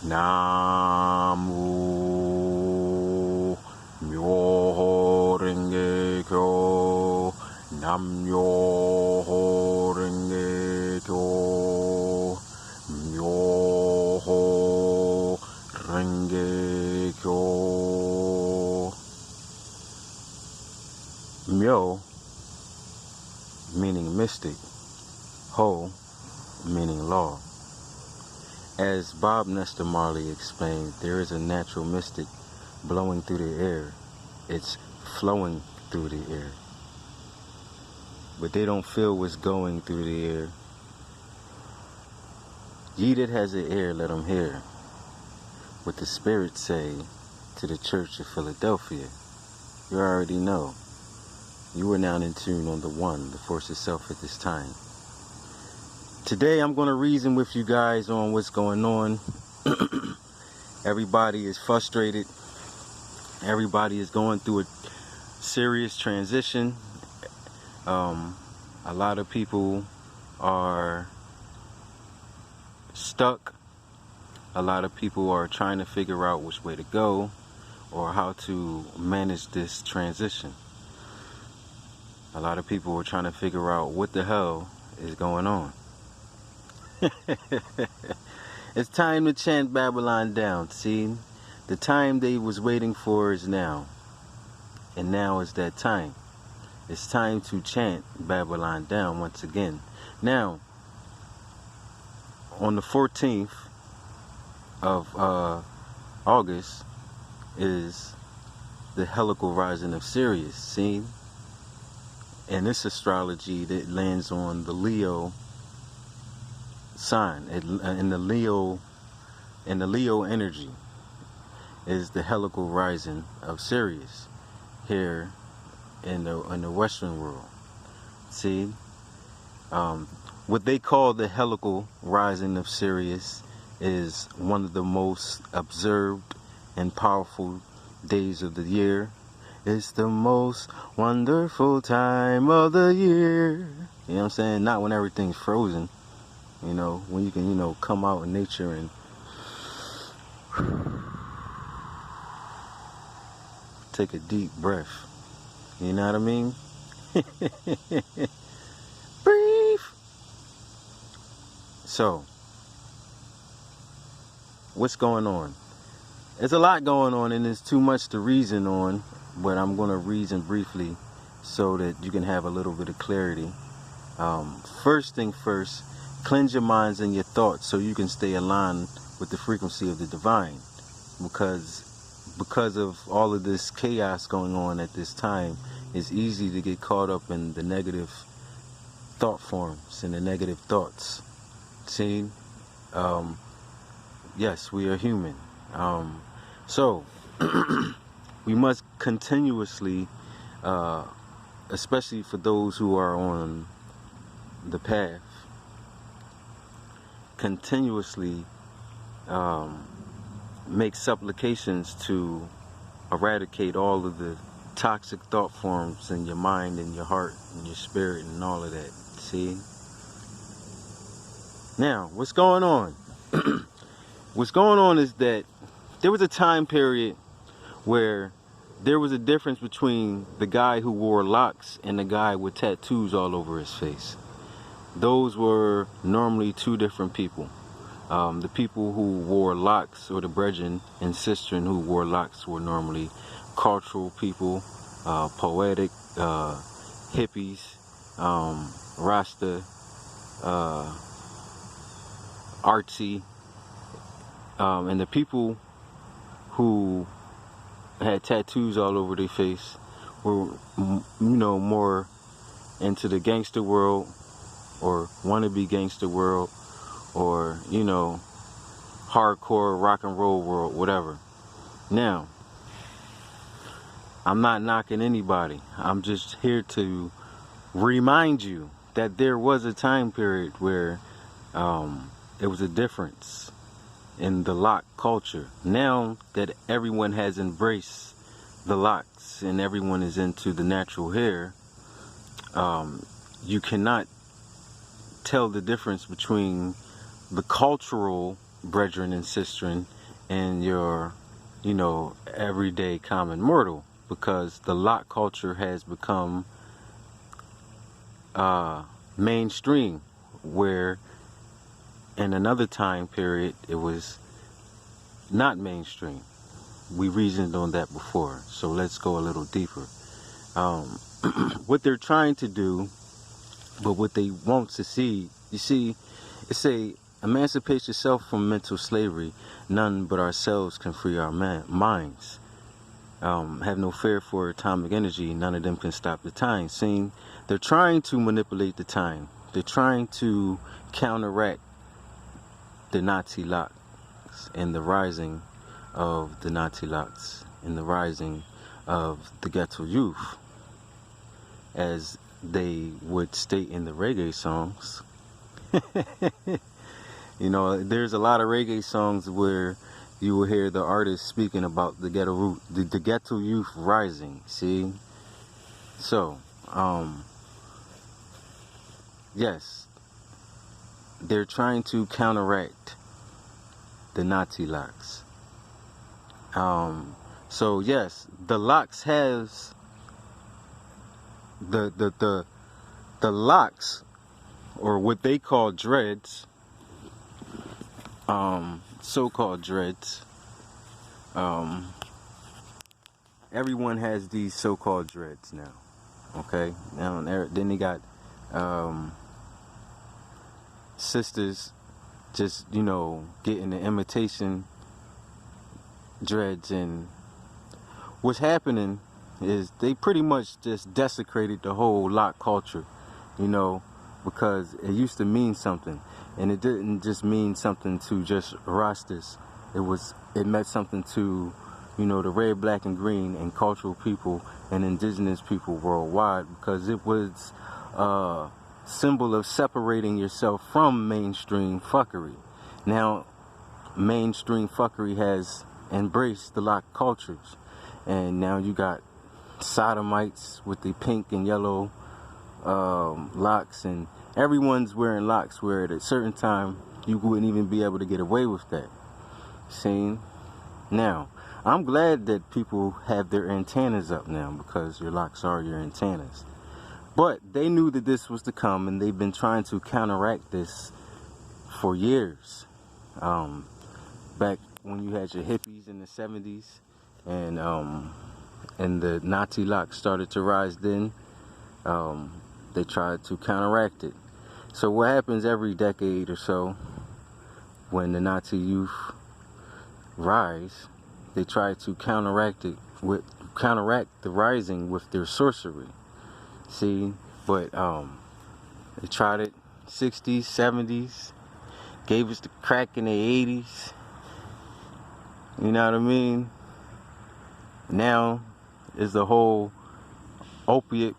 Namu Myoho Renge Kyo. Nam Myoho Renge Kyo. Myoho Renge Kyo. Myo meaning mystic, Ho meaning law. As Bob Nestor Marley explained, there is a natural mystic blowing through the air. It's flowing through the air. But they don't feel what's going through the air. Ye that has an ear, let him hear what the spirits say to the Church of Philadelphia. You already know. You are now in tune on the One, the Force itself at this time. Today I'm going to reason with you guys on what's going on. Everybody is frustrated. Everybody is going through a serious transition. A lot of people are stuck. A lot of people are trying to figure out which way to go or how to manage this transition. A lot of people are trying to figure out what the hell is going on. It's time to chant Babylon down. See, the time they was waiting for is now, and now is that time. It's time to chant Babylon down once again. Now, on the 14th of August is the helical rising of Sirius. See, and this astrology that lands on the Leo sign, in the Leo energy is the helical rising of Sirius here in the Western world. See, what they call the helical rising of Sirius is one of the most observed and powerful days of the year. It's the most wonderful time of the year. You know what I'm saying? Not when everything's frozen. You know, when you can, come out in nature and take a deep breath. You know what I mean? Breathe. So, what's going on? There's a lot going on and there's too much to reason on, but I'm going to reason briefly so that you can have a little bit of clarity. First thing first, cleanse your minds and your thoughts so you can stay aligned with the frequency of the divine. Because of all of this chaos going on at this time, it's easy to get caught up in the negative thought forms and the negative thoughts. See, yes, we are human. So we must continuously, especially for those who are on the path, continuously make supplications to eradicate all of the toxic thought forms in your mind and your heart and your spirit and all of that. See? Now, what's going on? What's going on is that there was a time period where there was a difference between the guy who wore locks and the guy with tattoos all over his face. Those were normally two different people. The people who wore locks, or the brethren and sistren who wore locks, were normally cultural people, poetic, hippies, Rasta, artsy, and the people who had tattoos all over their face were, more into the gangster world, or wannabe gangster world, or, hardcore rock and roll world, whatever. Now, I'm not knocking anybody. I'm just here to remind you that there was a time period where there was a difference in the lock culture. Now that everyone has embraced the locks and everyone is into the natural hair, you cannot tell the difference between the cultural brethren and sistren and your, everyday common mortal, because the lock culture has become mainstream, where in another time period it was not mainstream. We reasoned on that before, so let's go a little deeper. What they're trying to do, but what they won't succeed, you see, it's a emancipate yourself from mental slavery. None but ourselves can free our minds. Have no fear for atomic energy. None of them can stop the time. See, they're trying to manipulate the time. They're trying to counteract the Nazi locks and the rising of the Nazi locks and the rising of the ghetto youth, as they would state in the reggae songs. There's a lot of reggae songs where you will hear the artist speaking about the ghetto youth rising. See, so yes, they're trying to counteract the Nazi locks. So yes, the locks has the locks, or what they call dreads, so-called dreads. Everyone has these so-called dreads now. Okay, now then they got sisters just getting the imitation dreads, and what's happening is they pretty much just desecrated the whole lock culture, because it used to mean something, and it didn't just mean something to just Rastas. It meant something to, the red, black, and green and cultural people and indigenous people worldwide, because it was a symbol of separating yourself from mainstream fuckery. Now, mainstream fuckery has embraced the lock cultures, and now you got sodomites with the pink and yellow locks, and everyone's wearing locks where at a certain time you wouldn't even be able to get away with that. See, now I'm glad that people have their antennas up now, because your locks are your antennas. But they knew that this was to come, and they've been trying to counteract this for years. Back when you had your hippies in the 70s, and the Nazi locks started to rise then, they tried to counteract it. So what happens every decade or so, when the Nazi youth rise, they try to counteract the rising with their sorcery. See, but they tried it 60s, 70s, gave us the crack in the 80s. You know what I mean? Now is the whole opiate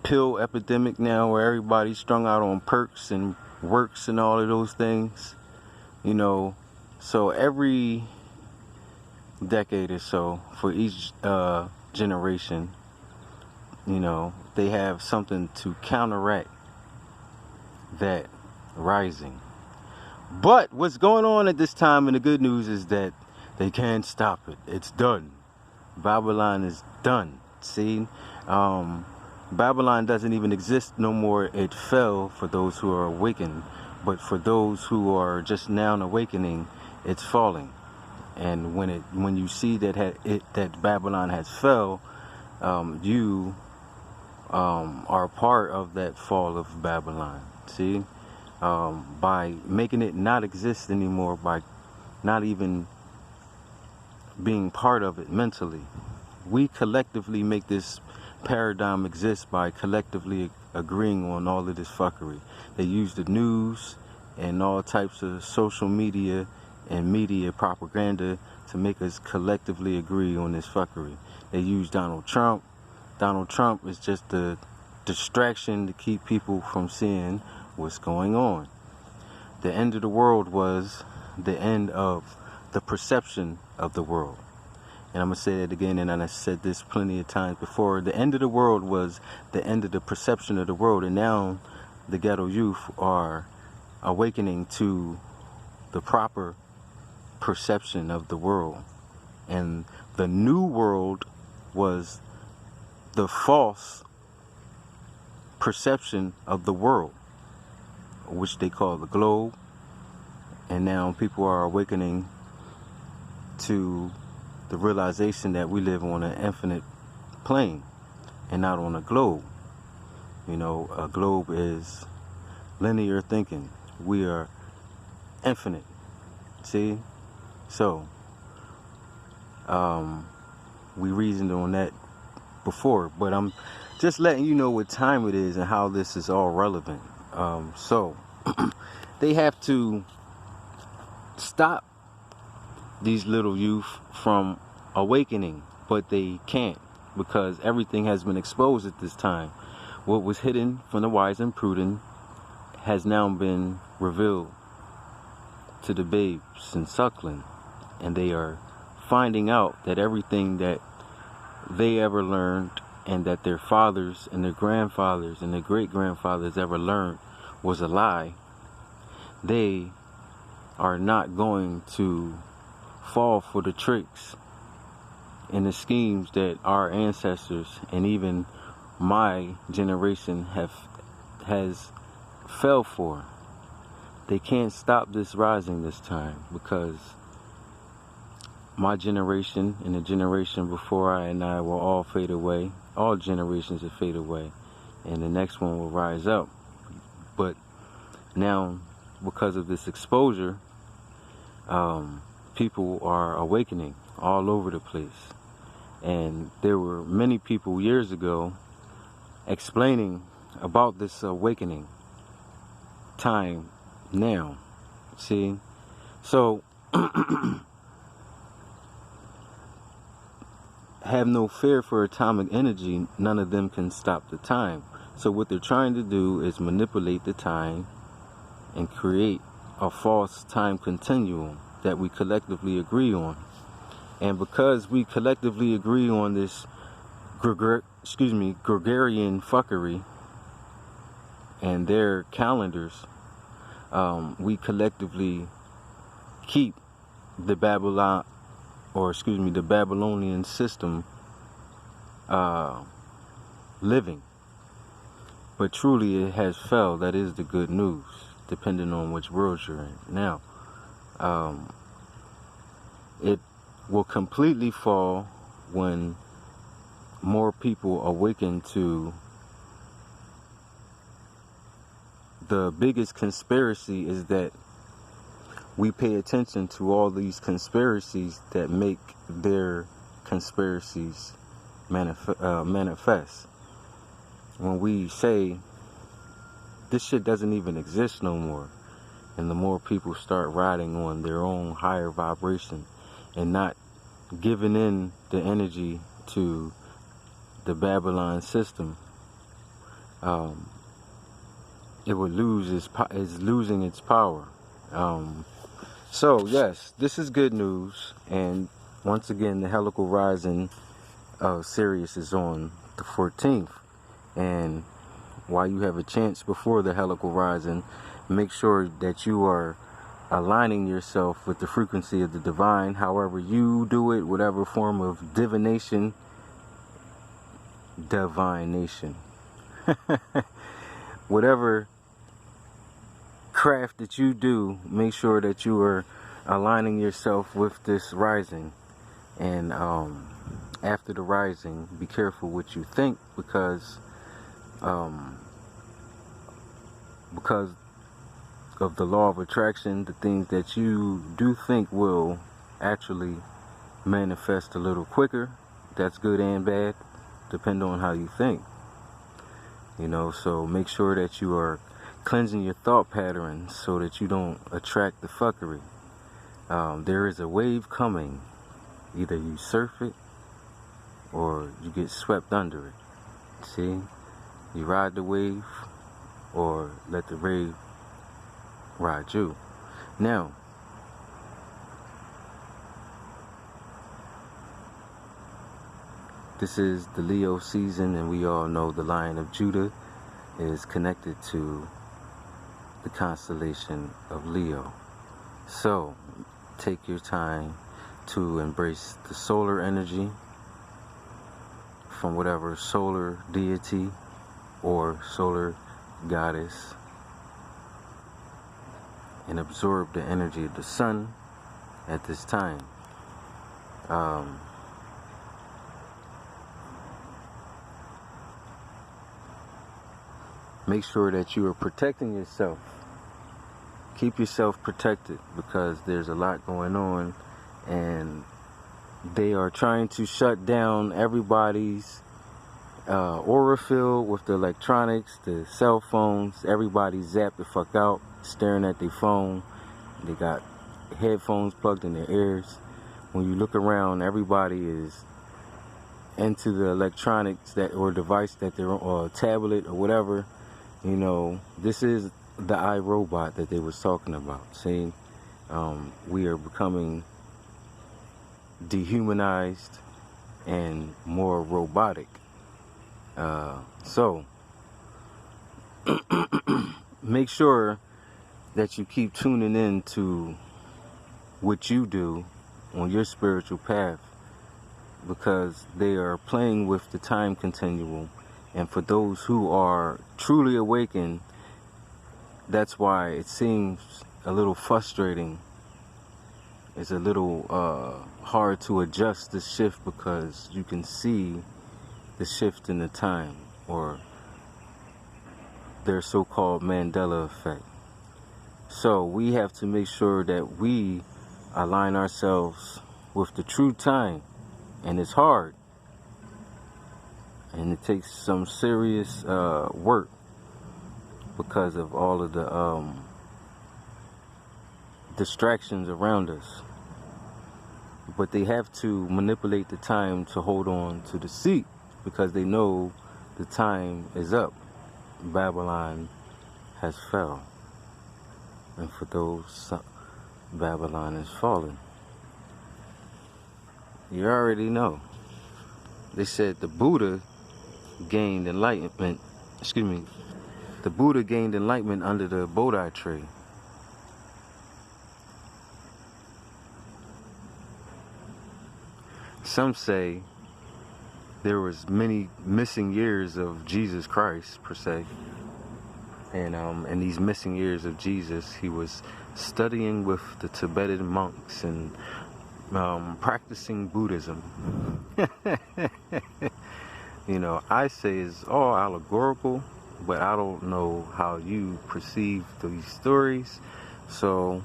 pill epidemic now, where everybody's strung out on perks and works and all of those things. So every decade or so, for each generation, they have something to counteract that rising. But what's going on at this time, and the good news is that they can't stop it. It's done. Babylon is done. See, Babylon doesn't even exist no more. It fell for those who are awakened, but for those who are just now awakening, it's falling. And when you see that Babylon has fell, you are part of that fall of Babylon. See, by making it not exist anymore, by not even being part of it mentally, we collectively make this paradigm exist by collectively agreeing on all of this fuckery. They use the news and all types of social media and media propaganda to make us collectively agree on this fuckery. They use Donald Trump. Donald Trump is just a distraction to keep people from seeing what's going on. The end of the world was the end of the perception of the world. And I'm going to say it again, and I said this plenty of times before. The end of the world was the end of the perception of the world. And now the ghetto youth are awakening to the proper perception of the world. And the new world was the false perception of the world, which they call the globe. And now people are awakening to the realization that we live on an infinite plane and not on a globe. You know, a globe is linear thinking. We are infinite. See? So, we reasoned on that before, but I'm just letting you know what time it is and how this is all relevant. So, they have to stop these little youth from awakening, but they can't, because everything has been exposed at this time. What was hidden from the wise and prudent has now been revealed to the babes and suckling, and they are finding out that everything that they ever learned and that their fathers and their grandfathers and their great-grandfathers ever learned was a lie. They are not going to fall for the tricks and the schemes that our ancestors and even my generation has fell for. They can't stop this rising this time, because my generation and the generation before I and I will all fade away. All generations will fade away, and the next one will rise up. But now, because of this exposure, people are awakening all over the place. And there were many people years ago explaining about this awakening time now. See? So, have no fear for atomic energy. None of them can stop the time. So what they're trying to do is manipulate the time and create a false time continuum that we collectively agree on. And because we collectively agree on this Gregorian fuckery and their calendars, we collectively keep the Babylonian system living. But truly it has fell. That is the good news, depending on which world you're in. Now, it will completely fall when more people awaken to the biggest conspiracy is that we pay attention to all these conspiracies that make their conspiracies manifest. When we say this shit doesn't even exist no more, and the more people start riding on their own higher vibration and not giving in the energy to the Babylon system, it would is losing its power. So yes, this is good news. And once again, the helical rising of Sirius is on the 14th. And while you have a chance before the helical rising, make sure that you are aligning yourself with the frequency of the divine, however you do it, whatever form of divination, whatever craft that you do, make sure that you are aligning yourself with this rising. And after the rising, be careful what you think, because of the law of attraction, the things that you do think will actually manifest a little quicker. That's good and bad, depending on how you think. You know, so make sure that you are cleansing your thought patterns so that you don't attract the fuckery. There is a wave coming. Either you surf it or you get swept under it. See? You ride the wave or let the wave ride you. Now, this is the Leo season, and we all know the Lion of Judah is connected to the constellation of Leo. So, take your time to embrace the solar energy from whatever solar deity or solar goddess, and absorb the energy of the sun at this time. Make sure that you are protecting yourself. Keep yourself protected, because there's a lot going on, and they are trying to shut down everybody's aura field with the electronics, the cell phones. Everybody zapped the fuck out, staring at their phone. They got headphones plugged in their ears. When you look around, everybody is into the electronics that or device that they're or tablet or whatever. You know, this is the iRobot that they was talking about. See, we are becoming dehumanized and more robotic. So make sure that you keep tuning in to what you do on your spiritual path, because they are playing with the time continuum. And for those who are truly awakened, that's why it seems a little frustrating. It's a little hard to adjust the shift, because you can see the shift in the time, or their so-called Mandela effect. So we have to make sure that we align ourselves with the true time, and it's hard, and it takes some serious work because of all of the distractions around us. But they have to manipulate the time to hold on to the seat, because they know the time is up. Babylon has fell, and for those, Babylon is fallen. You already know. They said the Buddha gained enlightenment. The Buddha gained enlightenment under the Bodhi tree. Some say there was many missing years of Jesus Christ, per se. And in these missing years of Jesus, he was studying with the Tibetan monks and practicing Buddhism. You know, I say it's all allegorical, but I don't know how you perceive these stories, so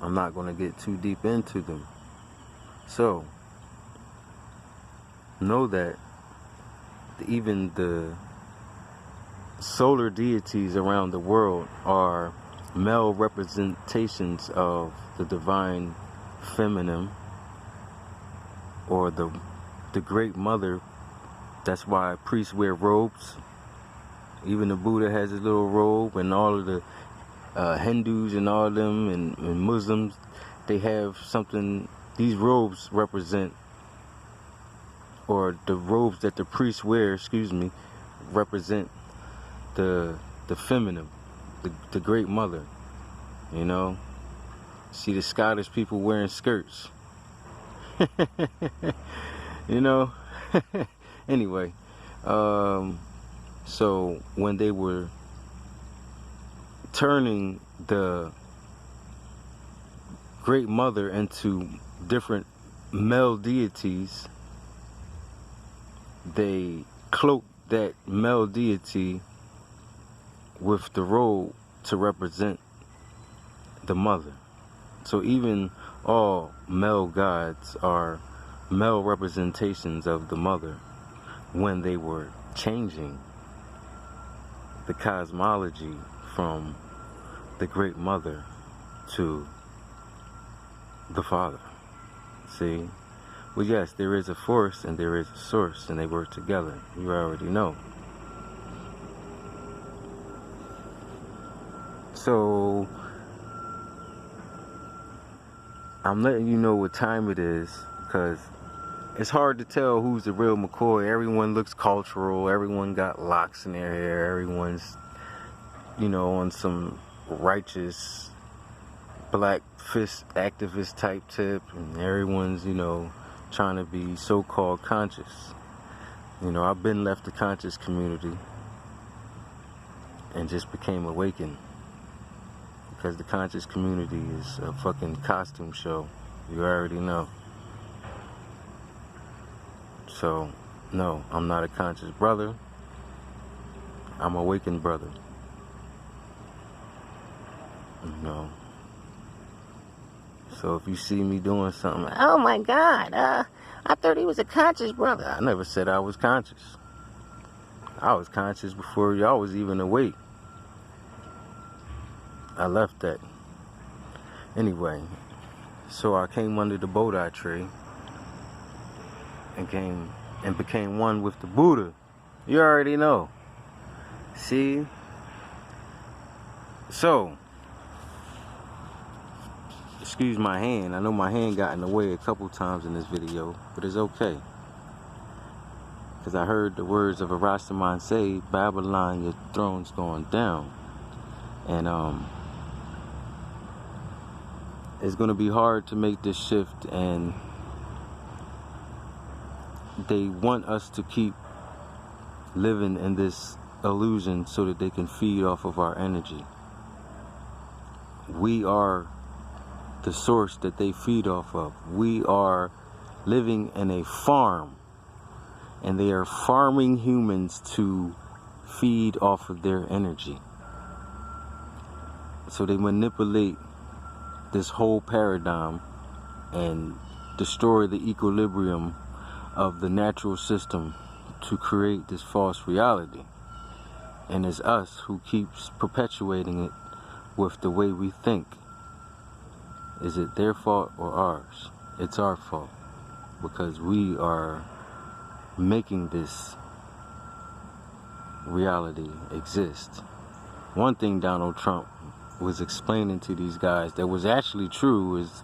I'm not going to get too deep into them. So, know that even the solar deities around the world are male representations of the divine feminine, or the great mother. That's why priests wear robes. Even the Buddha has his little robe, and all of the Hindus and all of them, and Muslims, they have something. These robes represent, or the robes that the priests wear, represent the feminine, the great mother. You know, see the Scottish people wearing skirts. You know. Anyway, so when they were turning the great mother into different male deities, they cloaked that male deity with the robe to represent the mother. So even all male gods are male representations of the mother, when they were changing the cosmology from the great mother to the father. See? Well, yes, there is a force and there is a source, and they work together. You already know. So I'm letting you know what time it is, because it's hard to tell who's the real McCoy. Everyone looks cultural. Everyone got locks in their hair. Everyone's, you know, on some righteous black fist activist type tip, and everyone's, trying to be so-called conscious. I've been left the conscious community and just became awakened, because the conscious community is a fucking costume show. You already know. So, no, I'm not a conscious brother. I'm an awakened brother. So if you see me doing something, oh my God, I thought he was a conscious brother. I never said I was conscious. I was conscious before y'all was even awake. I left that. Anyway, so I came under the Bodhi tree and became one with the Buddha. You already know. See? So, excuse my hand. I know my hand got in the way a couple times in this video, but it's okay. Because I heard the words of a Rastaman say, Babylon, your throne's going down. And it's going to be hard to make this shift, and they want us to keep living in this illusion so that they can feed off of our energy. We are the source that they feed off of. We are living in a farm, and they are farming humans to feed off of their energy. So they manipulate this whole paradigm and destroy the equilibrium of the natural system to create this false reality. And it's us who keeps perpetuating it with the way we think. Is it their fault or ours? It's our fault, because we are making this reality exist. One thing Donald Trump was explaining to these guys that was actually true is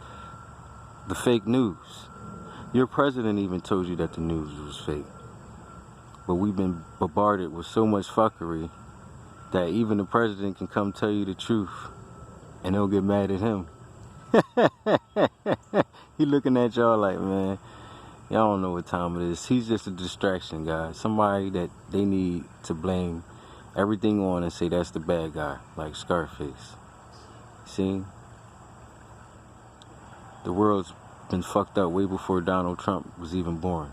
the fake news. Your president even told you that the news was fake. But we've been bombarded with so much fuckery that even the president can come tell you the truth and they'll get mad at him. He looking at y'all like, man, y'all don't know what time it is. He's just a distraction, guys. Somebody that they need to blame everything on and say that's the bad guy, like Scarface. See? The world's been fucked up way before Donald Trump was even born.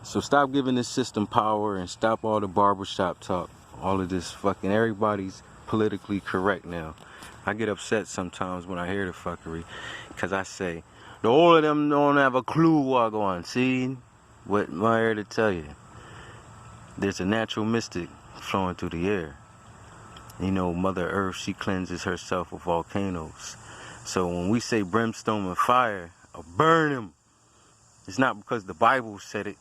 So stop giving this system power and stop all the barbershop talk. All of this fucking, everybody's politically correct now. I get upset sometimes when I hear the fuckery, because I say, all of them don't have a clue what going on. See? What am I here to tell you? There's a natural mystic flowing through the air. Mother Earth, she cleanses herself with volcanoes. So when we say brimstone and fire, or burn them, it's not because the Bible said it.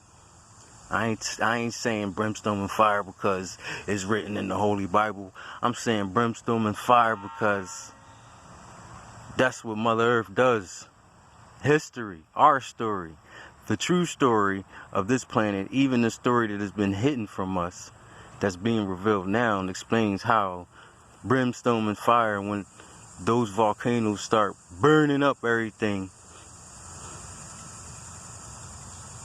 I ain't saying brimstone and fire because it's written in the Holy Bible. I'm saying brimstone and fire because that's what Mother Earth does. History, our story, the true story of this planet, even the story that has been hidden from us, that's being revealed now, and explains how brimstone and fire, when those volcanoes start burning up everything,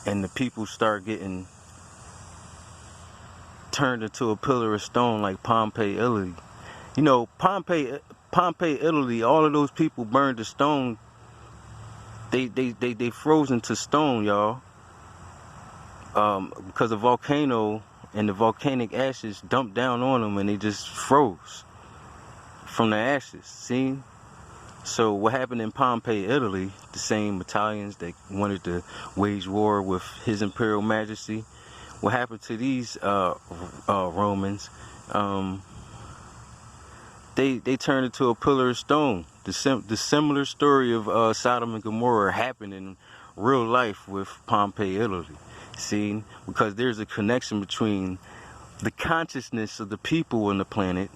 and the people start getting turned into a pillar of stone like Pompeii, Italy. Pompeii, Italy, all of those people burned to stone. They frozen to stone, y'all. Because the volcano and the volcanic ashes dumped down on them, and they just froze from the ashes. See? So what happened in Pompeii, Italy, the same Italians that wanted to wage war with His Imperial Majesty, what happened to these Romans, they turned into a pillar of stone. The similar story of Sodom and Gomorrah happened in real life with Pompeii, Italy. See? Because there's a connection between the consciousness of the people on the planet.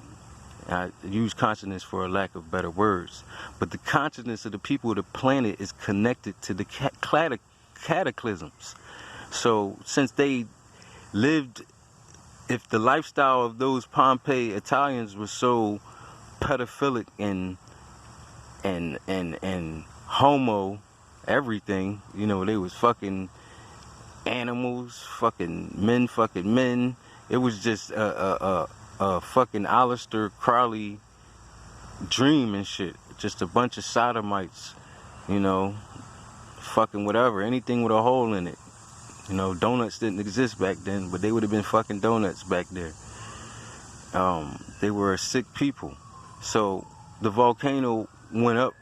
I use consciousness for a lack of better words, but the consciousness of the people of the planet is connected to the cataclysms. So since they lived, if the lifestyle of those Pompeii Italians was so pedophilic and and homo everything. You know, they was fucking animals, fucking men. It was just a fucking Aleister Crowley dream and shit. Just a bunch of sodomites, you know, fucking whatever, anything with a hole in it. You know, donuts didn't exist back then, but they would have been fucking donuts back there. They were a sick people. So the volcano went up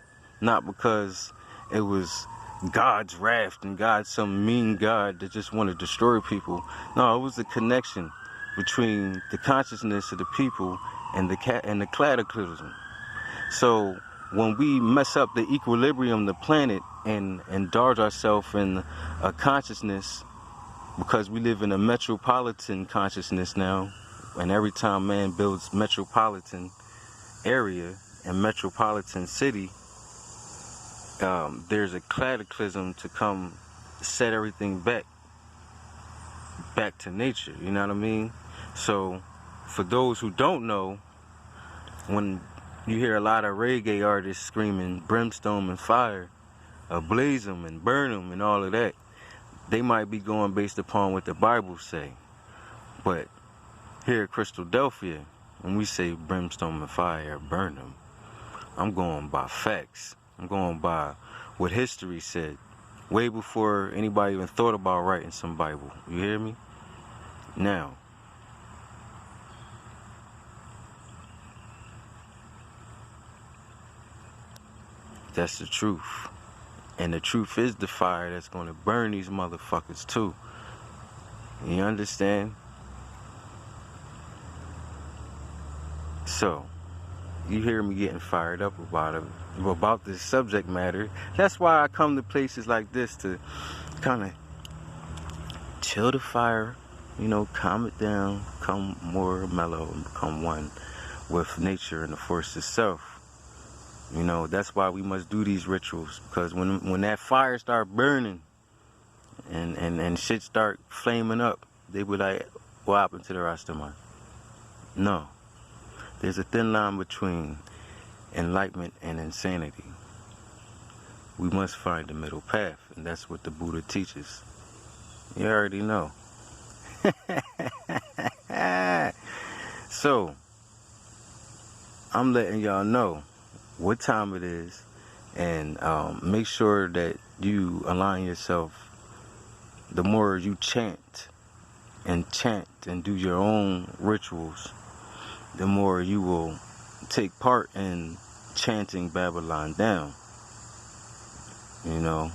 not because it was God's wrath and God's some mean God that just want to destroy people. No, it was the connection between the consciousness of the people and the cataclysm. So when we mess up the equilibrium of the planet and indulge ourselves in a consciousness, because we live in a metropolitan consciousness now, and every time man builds metropolitan area and metropolitan city, there's a cataclysm to come set everything back to nature, you know what I mean? So for those who don't know, when you hear a lot of reggae artists screaming brimstone and fire, blaze them and burn them and all of that, they might be going based upon what the Bible say. But here at Christadelphia, when we say brimstone and fire, burn them, I'm going by facts. I'm going by what history said, way before anybody even thought about writing some Bible. You hear me? Now, that's the truth. And the truth is the fire that's going to burn these motherfuckers too. You understand? So, you hear me getting fired up about this subject matter. That's why I come to places like this, to kind of chill the fire, you know, calm it down, become more mellow, and become one with nature and the force itself. You know, that's why we must do these rituals, because when that fire start burning and shit start flaming up, they be like, what happened to the Rastaman? No. There's a thin line between enlightenment and insanity. We must find the middle path, and that's what the Buddha teaches. You already know. So, I'm letting y'all know what time it is, and make sure that you align yourself. The more you chant and do your own rituals, the more you will take part in chanting Babylon down, you know,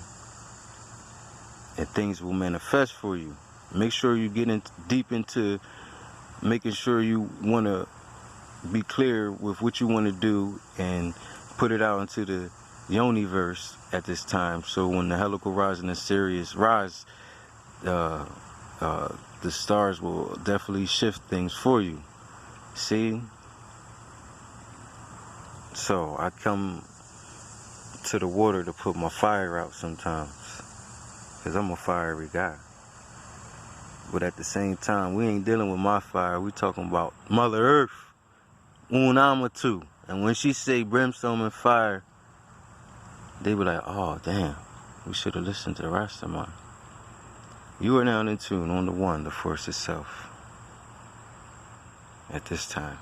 and things will manifest for you. Make sure you get deep into making sure you want to be clear with what you want to do and put it out into the Yoniverse at this time, so when the helical rising and Sirius rise, the stars will definitely shift things for you. See? So I come to the water to put my fire out sometimes, because I'm a fiery guy. But at the same time, we ain't dealing with my fire. We talking about Mother Earth, Unamatu. And when she say brimstone and fire, they be like, oh damn, we should have listened to the Rastaman. You are now in tune on the one, the force itself, at this time.